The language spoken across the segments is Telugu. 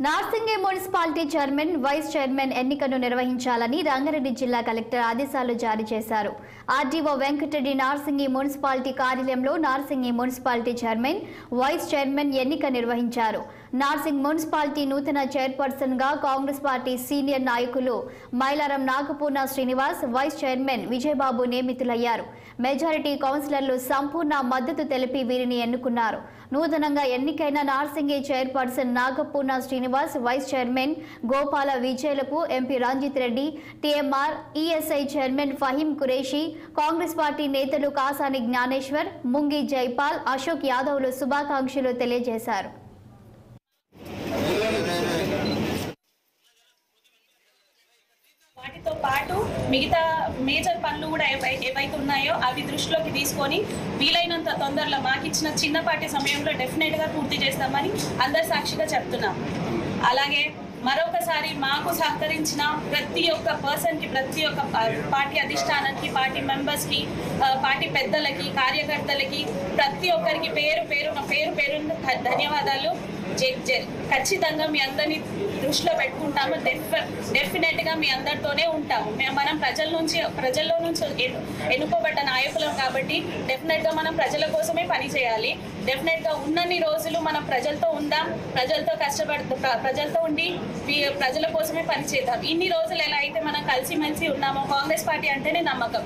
Narsingi municipality chairman, vice chairman ఎన్నికను నిర్వహించాలని రంగారెడ్డి జిల్లా కలెక్టర్ ఆదేశాలు జారీ చేశారు. ఆర్డీఓ వెంకటరెడ్డి నార్సింగి మున్సిపాలిటీ కార్యాలయంలో Narsingi municipality chairman, vice chairman ఎన్నిక నిర్వహించారు. నార్సింగ్ మున్సిపాలిటీ నూతన చైర్పర్సన్ గా కాంగ్రెస్ పార్టీ సీనియర్ నాయకులు మైలారం నాగపూర్ణ శ్రీనివాస్, వైస్ చైర్మన్ విజయబాబు నియమితులయ్యారు. మెజారిటీ కౌన్సిలర్లు సంపూర్ణ మద్దతు తెలిపి వీరిని ఎన్నుకున్నారు. నూతనంగా ఎన్నికైన Narsingi chairperson Nagapurna Srinivas, vice chairman Gopala విజయలకు MP Ranjith Reddy, TMR ESI chairman Faheem Qureshi, Congress party నేతలు కాసాని జ్ఞానేశ్వర్, ముంగి జైపాల్, అశోక్ యాదవ్లు శుభాకాంక్షలు తెలియజేశారు. వాటితో పాటు మిగతా మేజర్ పనులు కూడా ఏవైతే ఉన్నాయో అవి దృష్టిలోకి తీసుకొని వీలైనంత తొందరలో మాకిచ్చిన చిన్నపాటి సమయంలో డెఫినెట్గా పూర్తి చేస్తామని అందరి సాక్షిగా చెప్తున్నాం. అలాగే మరొకసారి మాకు సహకరించిన ప్రతి ఒక్క పర్సన్కి, ప్రతి ఒక్క పార్టీ అధిష్టానానికి, పార్టీ మెంబర్స్కి, పార్టీ పెద్దలకి, కార్యకర్తలకి, ప్రతి ఒక్కరికి పేరు పేరు ధన్యవాదాలు. ఖచ్చితంగా మీ అందరినీ దృష్టిలో పెట్టుకుంటాము. డెఫినెట్గా మీ అందరితోనే ఉంటాము. మనం ప్రజల్లో నుంచి ఎన్నుకోబడ్డ నాయకులం కాబట్టి డెఫినెట్గా మనం ప్రజల కోసమే పని చేయాలి. డెఫినెట్గా ఉన్నన్ని రోజులు మనం ప్రజలతో ఉందాం, ప్రజలతో ఉండి ప్రజల కోసమే పని చేద్దాం. ఇన్ని రోజులు ఎలా అయితే మనం కలిసిమెలిసి ఉన్నామో, కాంగ్రెస్ పార్టీ అంటేనే నమ్మకం.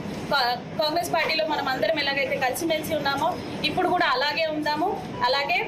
కాంగ్రెస్ పార్టీలో మనం అందరం ఎలాగైతే కలిసిమెలిసి ఉన్నామో ఇప్పుడు కూడా అలాగే ఉందాము. అలాగే